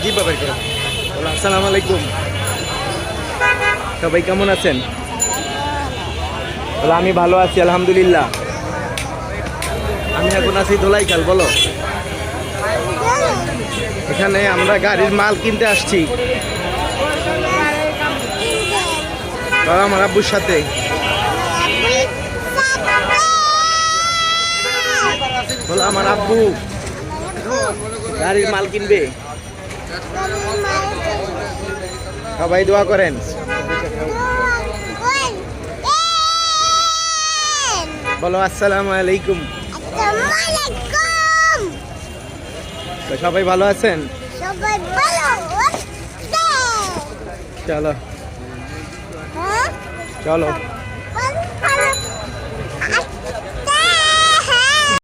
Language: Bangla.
জি বাবা করো। আসসালামু আলাইকুম, সবাই কেমন আছেন? আমি ভালো আছি আলহামদুলিল্লাহ। আমি এখন আছি ধোলাইখাল। বলো, এখানে আমরা গাড়ির মাল কিনতে আসছি আমার আব্বুর সাথে। বলো, আমার আব্বু গাড়ির মাল কিনবে, সবাই দোয়া করেন। বলো আসসালামু আলাইকুম। তো সবাই ভালো আছেন? চলো চলো।